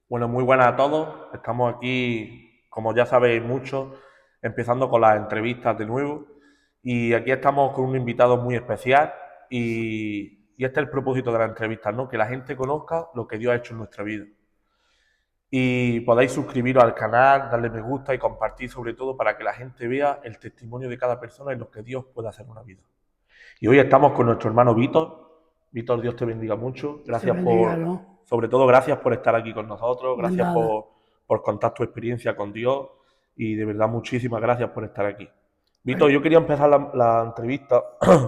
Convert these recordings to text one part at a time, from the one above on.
Bueno, muy buenas a todos. Estamos aquí, como ya sabéis mucho, empezando con las entrevistas de nuevo. Y aquí estamos con un invitado muy especial. Y este es el propósito de la entrevista, ¿no? Que la gente conozca lo que Dios ha hecho en nuestra vida. Y podáis suscribiros al canal, darle me gusta y compartir sobre todo para que la gente vea el testimonio de cada persona y lo que Dios puede hacer en una vida. Y hoy estamos con nuestro hermano Víctor. Víctor, Dios te bendiga mucho. Dios te Gracias bendiga, por, ¿no? sobre todo, gracias por estar aquí con nosotros. De Gracias nada. por contar tu experiencia con Dios. Y de verdad, muchísimas gracias por estar aquí. Víctor, Bueno, yo quería empezar la entrevista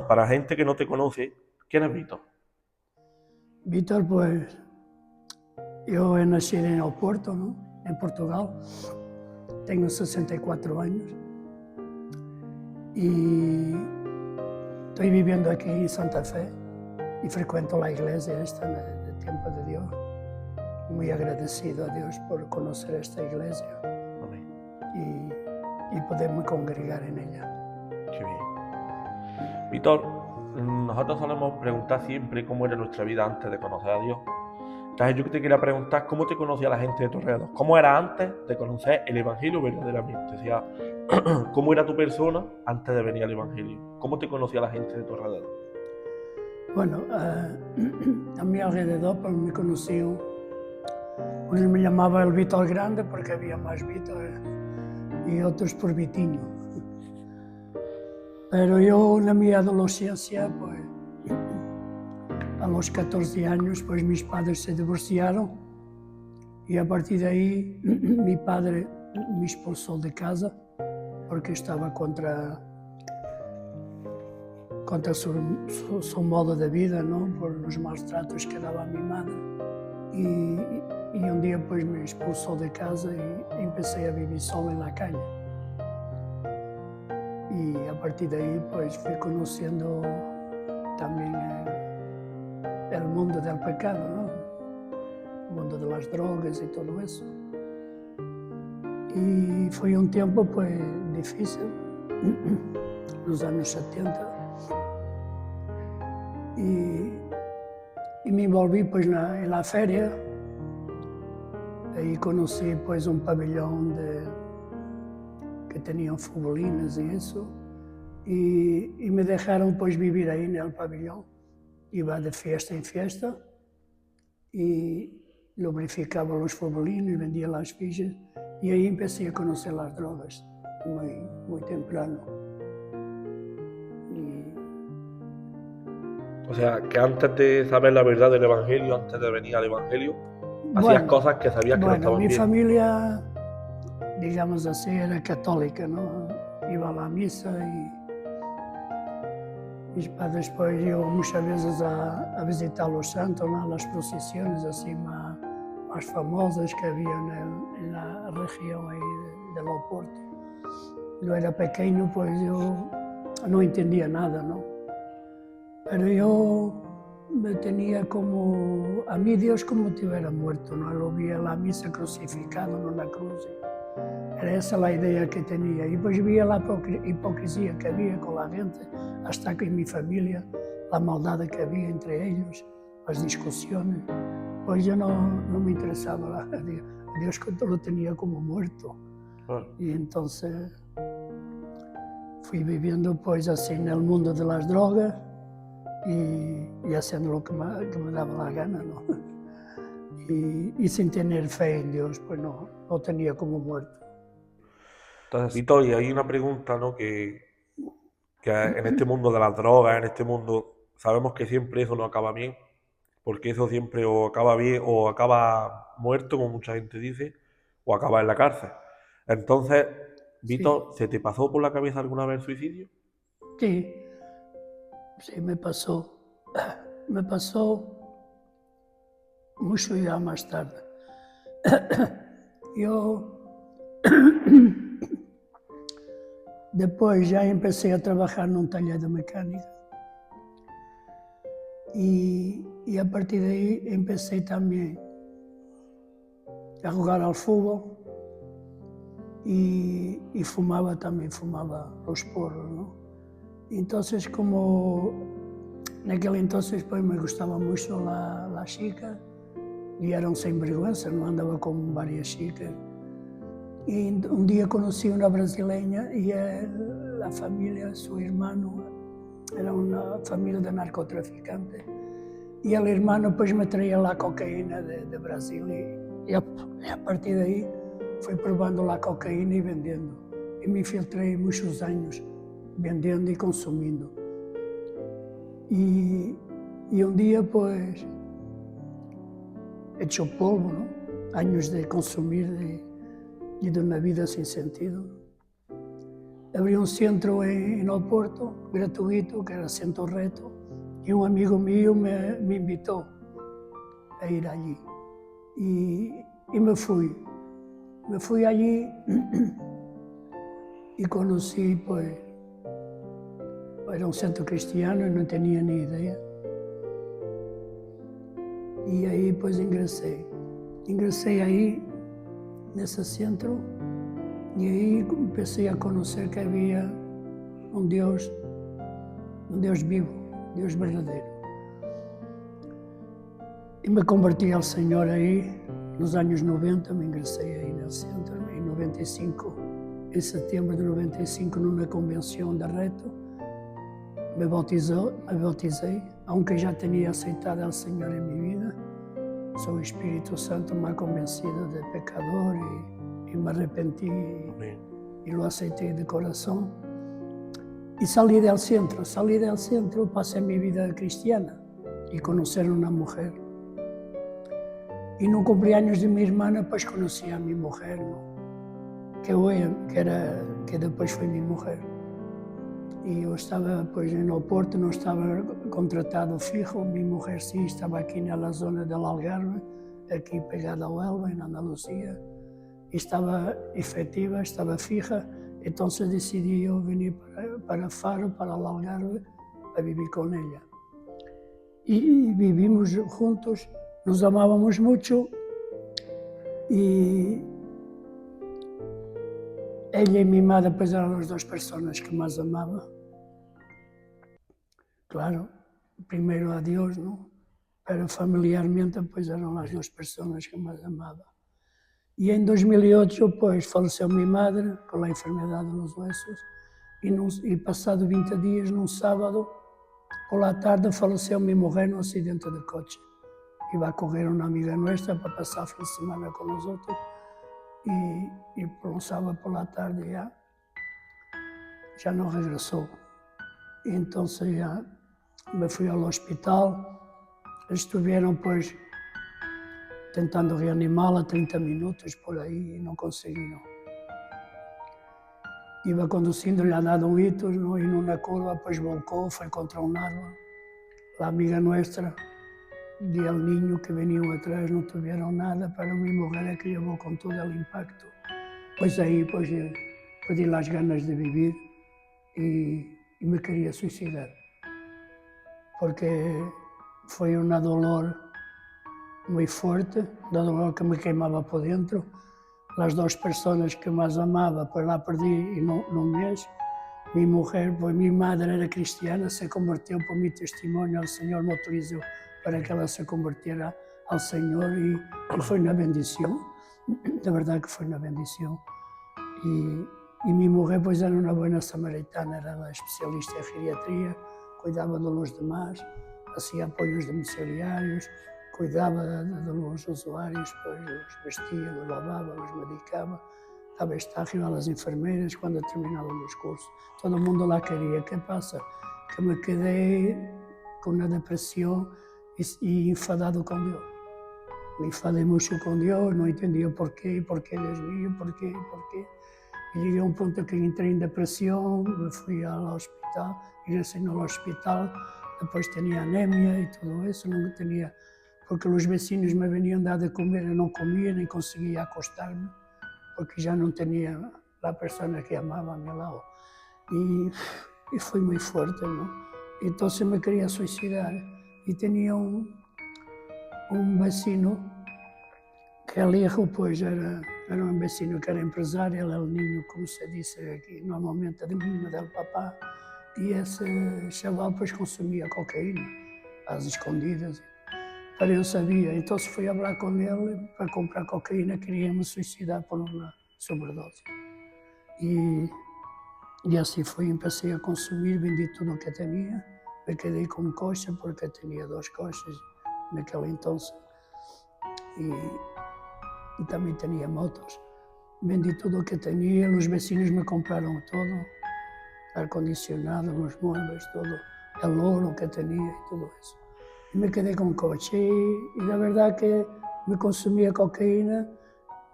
para gente que no te conoce. ¿Quién es Víctor? Víctor, pues yo he nacido en el Porto, ¿no? En Portugal. Tengo 64 años y estoy viviendo aquí en Santa Fe y frecuento la iglesia esta de Tiempo de Dios. Muy agradecido a Dios por conocer esta iglesia Amén. y poderme congregar en ella. Qué bien. Víctor, nosotros solemos preguntar siempre cómo era nuestra vida antes de conocer a Dios. Entonces yo te quería preguntar cómo te conocía la gente de tu alrededor. ¿Cómo era antes de conocer el Evangelio verdaderamente? O sea, ¿cómo era tu persona antes de venir al Evangelio? ¿Cómo te conocía la gente de tu alrededor? Bueno, a mi alrededor pues, me conociam, unos me llamaban el Vítor Grande porque había más Vítor y otros por Vitinho. Pero yo en mi adolescencia, pues a los 14 años, pues mis padres se divorciaron y a partir de ahí mi padre me expulsó de casa porque estaba contra su modo de vida, ¿no? Por los maus tratos que daba a mi madre. Y un día pues me expulsó de casa y empecé a vivir solo en la calle. Y a partir de ahí pues fui conociendo también el mundo del pecado, ¿no? El mundo de las drogas y todo eso. Y fue un tiempo pues difícil, los años 70. Y me envolví pues en la feria. Aí conocí pues un pabellón que tenían futbolinas y eso, y me dejaron pues vivir ahí en el pabellón. Iba de fiesta en fiesta y lubrificaba los futbolines, vendía las fichas y ahí empecé a conocer las drogas muy temprano. Y, O sea, que antes de saber la verdad del Evangelio, antes de venir al Evangelio, hacías bueno, cosas que sabías que no bueno, estaban mi bien. familia, digamos así, era católica, ¿no? Iba a la misa y después yo muchas veces a visitar los santos, ¿no? Las procesiones así más famosas que había en la región ahí de Loporto. Yo era pequeño, pues yo no entendía nada, ¿no? Pero yo me tenía como, a mí Dios como si hubiera muerto, ¿no? Lo vi en la misa crucificado en una cruz. Era esa la idea que tenía. Y pues veía la hipocresía que había con la gente, hasta que en mi familia, la maldad que había entre ellos, las discusiones. Pues yo no me interesaba. Dios lo tenía como muerto. Claro. Y entonces fui viviendo pues así en el mundo de las drogas y haciendo lo que me daba la gana, ¿no? Y sin tener fe en Dios, pues no tenía como muerto. Entonces, Víctor, y hay una pregunta, ¿no? Que en este mundo de las drogas, en este mundo, sabemos que siempre eso no acaba bien, porque eso siempre o acaba bien o acaba muerto, como mucha gente dice, o acaba en la cárcel. Entonces, Sí, Víctor, ¿se te pasó por la cabeza alguna vez el suicidio? sí, sí, me pasó. Me pasó mucho ya más tarde. Yo después ya empecé a trabajar num taller de mecânica y a partir de ahí empecé también a jugar al fútbol y fumaba también, fumaba los porros, ¿no? Entonces, como en aquel entonces pues me gustaba mucho la chica, e era um sem-vergüenza, não andava com várias chicas. E um dia conheci uma brasileira e a família, seu irmão, era uma família de narcotraficantes. E el hermano pues me traía la cocaína de Brasil y a partir de ahí fui probando la cocaína y vendiendo. Y me infiltré muchos años vendiendo y consumiendo. Y un día pues hecho polvo, ¿no? Años de consumir y de una vida sin sentido. Abrí un centro en Oporto, gratuito, que era Centro Reto. Y un amigo mío me invitó a ir allí. Y me fui. Me fui allí y conocí, pues, era un centro cristiano y no tenía ni idea. Y ahí pues ingresé. Ingresé ahí, en ese centro, y ahí empecé a conocer que había un Dios vivo, Dios verdadero. Y me convertí al Señor ahí, nos años 90, me ingresé ahí en el centro, en 95, en septiembre de 95, en una convención de reto, me bauticé, aunque ya tenía aceptado al Señor en mi vida. Su Espíritu Santo me ha convencido de pecador y me arrepentí y lo acepté de corazón. Y salí del centro, pasé mi vida cristiana y conocer a una mujer. Y en un cumpleaños de mi hermana, pues conocí a mi mujer, ¿no? que después fue mi mujer. Y yo estaba pues en Oporto, no estaba contratado fijo, mi mujer sí estaba aquí en la zona del Algarve, aquí pegada a Elva, en Andalucía. Y estaba efectiva, estaba fija, entonces decidí yo venir para Faro, para el Algarve, a vivir con ella. Y vivimos juntos, nos amábamos mucho y ella y mi madre pues eran las dos personas que más amaba. Claro, primero a Dios, ¿no? Pero familiarmente pues eran las dos personas que más amaba. Y en 2008 pues falleció mi madre con la enfermedad de los huesos y pasado 20 días, num sábado, por la tarde falleció mi mujer en un accidente de coche. Iba a coger una amiga nuestra para pasar fin de semana con nosotros y por un sábado por la tarde ya no regresó. Y entonces ya me fui al hospital, estuvieron pues tentando reanimarla 30 minutos por ahí y no consiguieron. Iba conduciendo, le han dado un hito, ¿no? Y en una curva pues volcó, fue contra un árbol. La amiga nuestra y el niño que venían atrás no tuvieron nada, pero mi mujer es que llevó con todo el impacto. Pues ahí pues perdí las ganas de vivir y me quería suicidar, porque fue un dolor muy fuerte, un dolor que me quemaba por dentro. Las dos personas que más amaba, pues la perdí en un mes. Mi mujer, pues mi madre era cristiana, se convirtió por mi testimonio, el Señor me autorizó para que ella se convirtiera al Señor y fue una bendición, de verdad que fue una bendición. Y mi mujer pues era una buena samaritana, era la especialista en geriatría, cuidaba de los demás, hacía apoyos domiciliarios, cuidaba de los usuarios, pues los vestía, los lavaba, los medicaba, daba estágio a las enfermeras cuando terminaban los cursos. Todo el mundo la quería. ¿Qué pasa? Que me quedé con una depresión y enfadado con Dios. Me enfadé mucho con Dios, no entendía por qué, Dios mío, por qué. Y llegué a un punto que entré en depresión, me fui al hospital, ingresé en el hospital, después tenía anemia y todo eso, no tenía, porque los vecinos me venían a dar de comer, yo no comía ni conseguía acostarme, porque ya no tenía la persona que amaba a mi lado. Y fue muy fuerte, ¿no? Entonces me quería suicidar y tenía un vecino que el hijo pues era un vecino que era empresario, era el niño, como se dice aquí normalmente, del niño del papá, y ese chaval pues consumía cocaína, às escondidas. pero eu sabia. Então fui falar com ele para comprar cocaína, queria me suicidar por uma sobredose. E assim foi, empecé a consumir, vendi tudo o que tinha, me quedei com coxa, porque tinha 2 coxas naquele então, e também tinha motos. Vendi tudo o que tinha, os vecinos me compraram todo, ar-condicionado, os móveis, todo, el ouro que tinha e tudo isso. E me quedei com coche e na verdade que me consumia cocaína,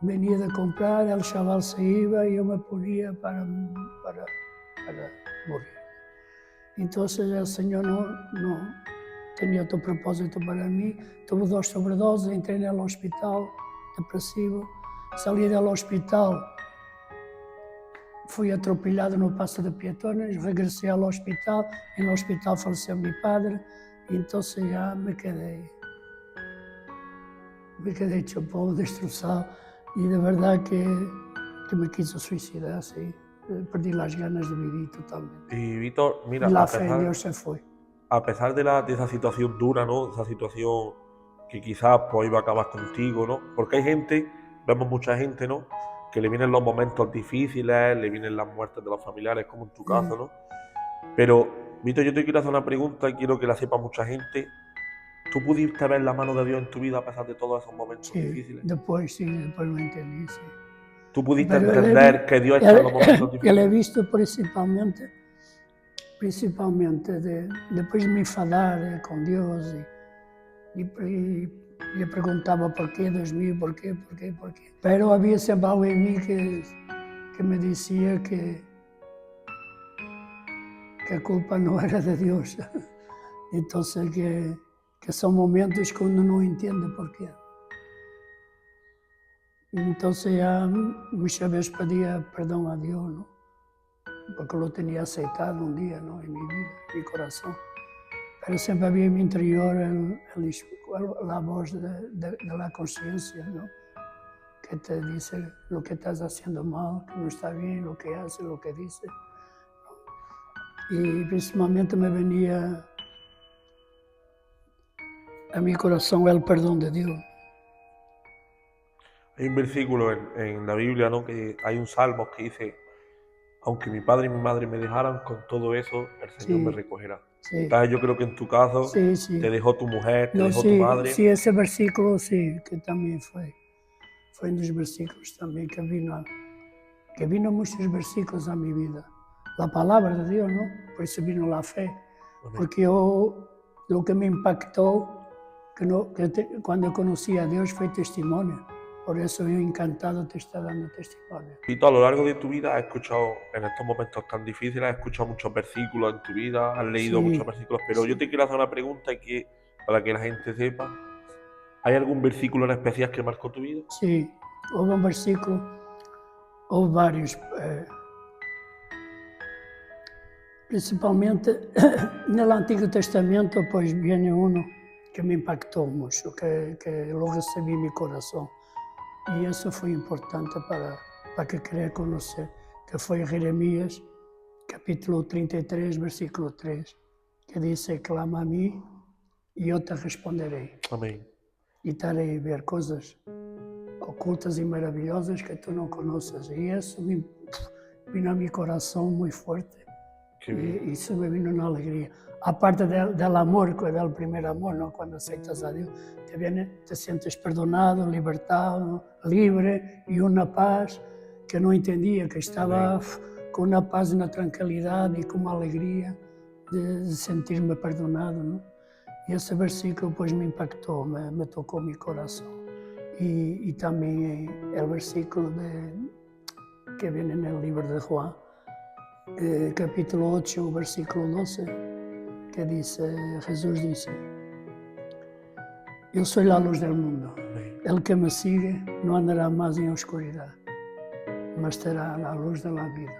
venia de comprar, el chaval se iba e eu me ponia para morrer. Então o Senhor não tinha outro propósito para mim, tuve 2 sobredoses, entrei no hospital, depressivo, salí do hospital, fui atropelado no paso de peatones, regressei ao hospital, e no hospital faleceu meu padre, então já me quedei hecho polvo, destrozado, e de verdade que me quis suicidar, sí. Perdí las ganas de vivir totalmente. Y Víctor, mira, Y la fe en Dios se fue. a pesar de esa situación dura, ¿no? Esa situación que quizás pues iba a acabar contigo, ¿no? Porque hay gente, vemos mucha gente, ¿no? Que le vienen los momentos difíciles, le vienen las muertes de los familiares, como en tu caso, ¿no? Pero, Víctor, yo te quiero hacer una pregunta y quiero que la sepa mucha gente. ¿Tú pudiste ver la mano de Dios en tu vida a pesar de todos esos momentos difíciles? Después lo entendí, sí. ¿Tú pudiste entender que Dios está en los momentos difíciles? Que lo he visto principalmente después de me enfadar con Dios y le preguntaba por qué, Dios mío, por qué. Pero había siempre algo en mí que me decía que la culpa no era de Dios. Entonces que son momentos que uno no entiende por qué. Entonces ya muchas veces pedía perdón a Dios, ¿no? Porque lo tenía aceptado un día, ¿no? En mi vida, en mi corazón. Pero siempre había en mi interior la voz de la conciencia, ¿no? Que te dice lo que estás haciendo mal, que no está bien, lo que haces, lo que dices. Y principalmente me venía a mi corazón el perdón de Dios. Hay un versículo en la Biblia, ¿no? Que hay un salmo que dice: aunque mi padre y mi madre me dejaran, con todo eso el Señor me recogerá. Sí. Entonces yo creo que en tu caso te dejó tu mujer, te dejó tu madre. Sí, ese versículo sí, que también fue uno de los versículos también que vino muchos versículos a mi vida. La palabra de Dios, ¿no? Por eso vino la fe. Amén. Porque lo que me impactó, cuando conocí a Dios fue testimonio. Por eso yo encantado te está dando testimonio. Y tú a lo largo de tu vida has escuchado, en estos momentos tan difíciles, has escuchado muchos versículos en tu vida, has leído muchos versículos, pero yo te quiero hacer una pregunta para que la gente sepa. ¿Hay algún versículo en especial que marcó tu vida? Sí, hubo un versículo, hubo varios. Principalmente en el Antiguo Testamento, pues viene uno que me impactó mucho, que lo recibí en mi corazón. Y eso fue importante para que quería conocer, que fue Jeremías, capítulo 33, versículo 3, que dice: clama a mí y yo te responderé. Amén. Y te haré ver cosas ocultas y maravillosas que tú no conoces. Y eso vino a mi corazón muy fuerte. Y eso me vino una alegría. Aparte del amor, que era el primer amor, ¿no? Cuando aceptas a Dios, te sientes perdonado, libertado, libre y una paz que no entendía, que estaba con una paz, una tranquilidad y con una alegría de sentirme perdonado, ¿no? Y ese versículo pues me impactó, me tocó mi corazón. Y también el versículo que viene en el libro de Juan, capítulo 8, versículo 12, que dice, Jesús dice: yo soy la luz del mundo, el que me sigue no andará más en oscuridad, mas tendrá la luz de la vida.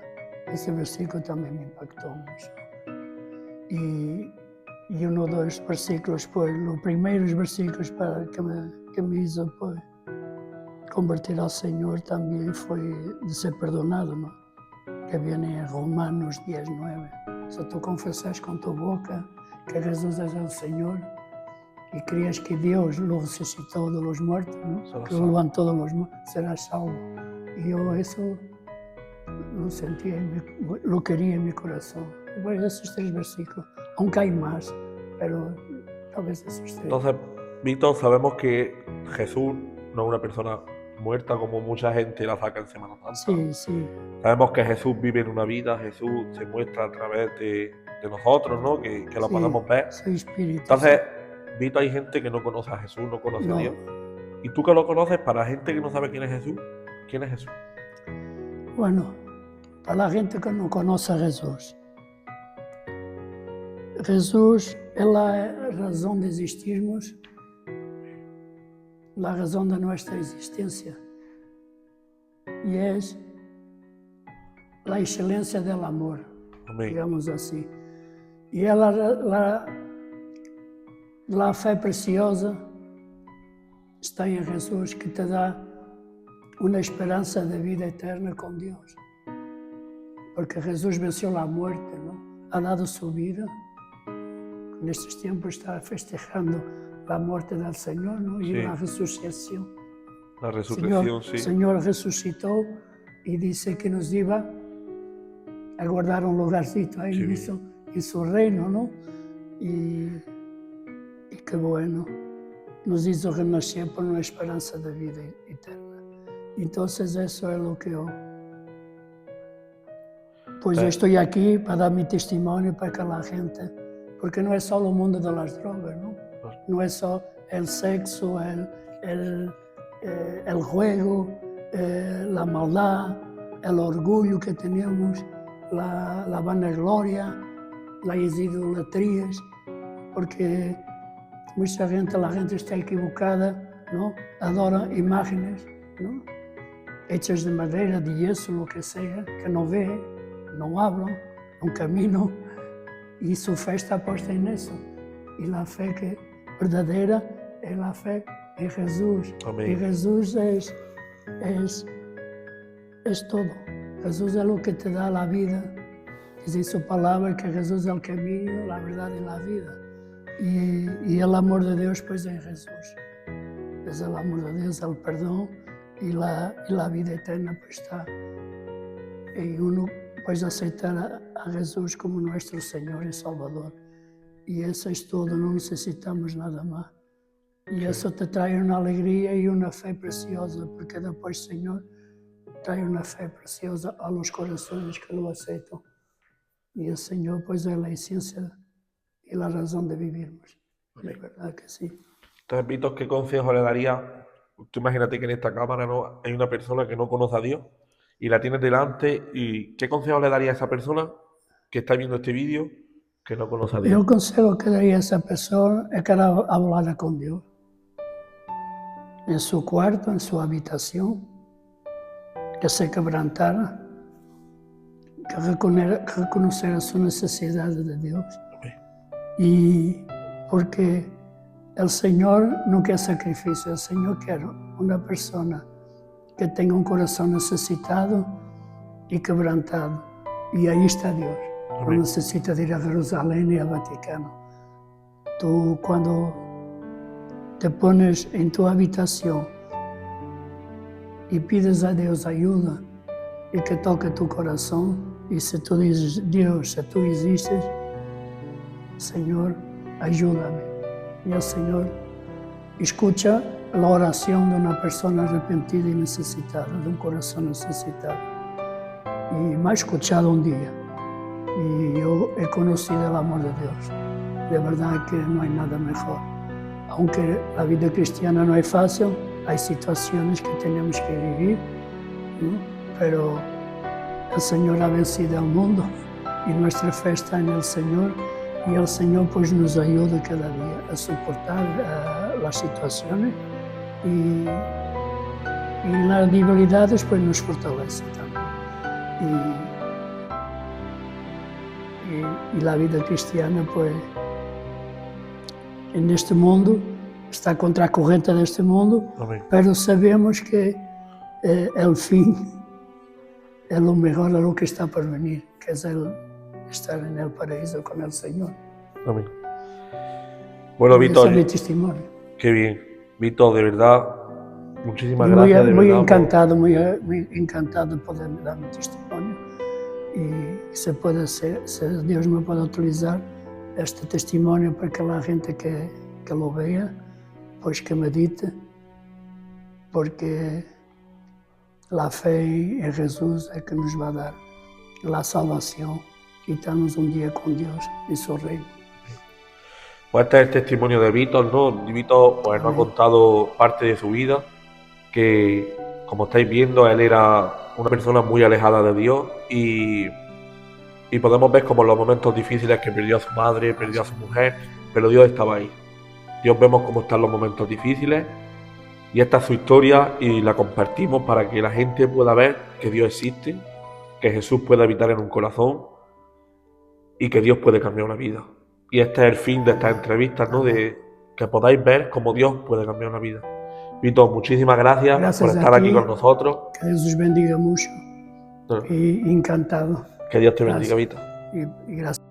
Ese versículo también me impactó mucho. Y uno de los versículos, pues, los primeros versículos que me hizo pues, convertir al Señor también fue de ser perdonado, ¿no? Que viene en Romanos 10:9. Si tú confesas con tu boca que Jesús es el Señor y crees que Dios lo resucitó de los muertos, ¿no? Serás Que lo salvo. levantó de los muertos, serás salvo. Y yo eso lo sentía, lo quería en mi corazón. Bueno, esos 3 versículos, aunque hay más, pero tal vez esos 3. Entonces, Víctor, sabemos que Jesús no es una persona muerta como mucha gente la saca en Semana Santa. Sí, sí, Sabemos que Jesús vive en una vida, Jesús se muestra a través de nosotros, ¿no? Que lo sí, podemos ver. soy espíritu. Entonces, Víctor, hay gente que no conoce a Jesús, no conoce a No. Dios. Y tú que lo conoces, para gente que no sabe quién es Jesús, ¿quién es Jesús? Bueno, para la gente que no conoce a Jesús, Jesús es la razón de existirmos, la razón de nuestra existencia. Y es la excelencia del amor, Amén. digamos así. Y es la fe preciosa está en Jesús que te da una esperanza de vida eterna con Dios. Porque Jesús venció la muerte, ¿no? Ha dado su vida. En estos tiempos está festejando la muerte del Señor, ¿no? Y Sí. la resurrección. La resurrección, sí. El Señor resucitó y dice que nos iba a guardar un lugarcito ahí en su reino, ¿no? Y qué bueno, nos hizo renacer por una esperanza de vida eterna. Entonces eso es lo que yo... Pues yo estoy aquí para dar mi testimonio para que la gente... Porque no es solo el mundo de las drogas, ¿no? No es solo el sexo, el juego, la maldad, el orgullo que tenemos, la vanagloria, las idolatrías, porque mucha gente, la gente está equivocada, ¿no? Adora imágenes, ¿no? Hechas de madera, de yeso, lo que sea, que no ve, no hablan, no caminan, y su fe está puesta en eso. Y la fe que verdadera es la fe en Jesús. Amén. Y Jesús es todo. Jesús es lo que te da la vida. Dice su palabra que Jesús es el camino, la verdad y la vida. Y el amor de Dios pues en Jesús. Es el amor de Dios, el perdón y la vida eterna pues está. Y uno pues aceptar a Jesús como nuestro Señor y Salvador. Y eso es todo, no necesitamos nada más. Y eso te trae una alegría y una fe preciosa, porque después Señor trae una fe preciosa a los corazones que lo aceptan. Y el Señor pues es la esencia y la razón de vivirnos. De verdad que sí. Entonces, Víctor, ¿qué consejo le daría? Tú imagínate que en esta cámara no hay una persona que no conoce a Dios y la tienes delante, y ¿qué consejo le daría a esa persona que está viendo este vídeo que no conoce a Dios? Yo el consejo que daría a esa persona es que hablara con Dios. En su cuarto, en su habitación, que se quebrantara, que reconociera su necesidad de Dios. Y porque el Señor no quiere sacrificio, el Señor quiere una persona que tenga un corazón necesitado y quebrantado. Y ahí está Dios. No necesita ir a Jerusalén ni al Vaticano. Tú cuando te pones en tu habitación y pides a Dios ayuda y que toque tu corazón, y si tú dices, Dios, si tú existes, Señor, ayúdame. Y el Señor escucha la oración de una persona arrepentida y necesitada, de un corazón necesitado. Y me ha escuchado un día, y yo he conocido el amor de Dios. De verdad que no hay nada mejor. Aunque la vida cristiana no es fácil, hay situaciones que tenemos que vivir, ¿no? Pero el Señor ha vencido al mundo y nuestra fe está en el Señor, y el Señor pues nos ayuda cada día a soportar las situaciones, y las debilidades pues nos fortalece también. Y la vida cristiana pues en este mundo está contra la corriente de este mundo. Amén. Pero sabemos que el fin es lo mejor de lo que está por venir, que es el estar en el paraíso con el Señor. Amén. Bueno, Ese Víctor, es mi testimonio. qué bien. Víctor, de verdad, muchísimas Muy, gracias, de muy verdad. encantado, muy encantado de poder dar mi testimonio. Y se puede ser, si Dios me puede utilizar este testimonio para que la gente que lo vea, pues que medite, porque la fe en Jesús es que nos va a dar la salvación y estarnos un día con Dios en su reino. Pues este es el testimonio de Víctor, ¿no? Y Víctor pues, nos ha Amén. contado parte de su vida, que como estáis viendo, él era una persona muy alejada de Dios y podemos ver como en los momentos difíciles que perdió a su madre, perdió a su mujer, pero Dios estaba ahí. Dios vemos cómo están los momentos difíciles y esta es su historia y la compartimos para que la gente pueda ver que Dios existe, que Jesús puede habitar en un corazón y que Dios puede cambiar una vida. Y este es el fin de estas entrevistas, ¿no? De que podáis ver cómo Dios puede cambiar una vida. Víctor, muchísimas gracias por Gracias a estar aquí ti, con nosotros. que Dios os bendiga mucho y encantado. Que Dios te bendiga, Gracias. Víctor. Y gracias.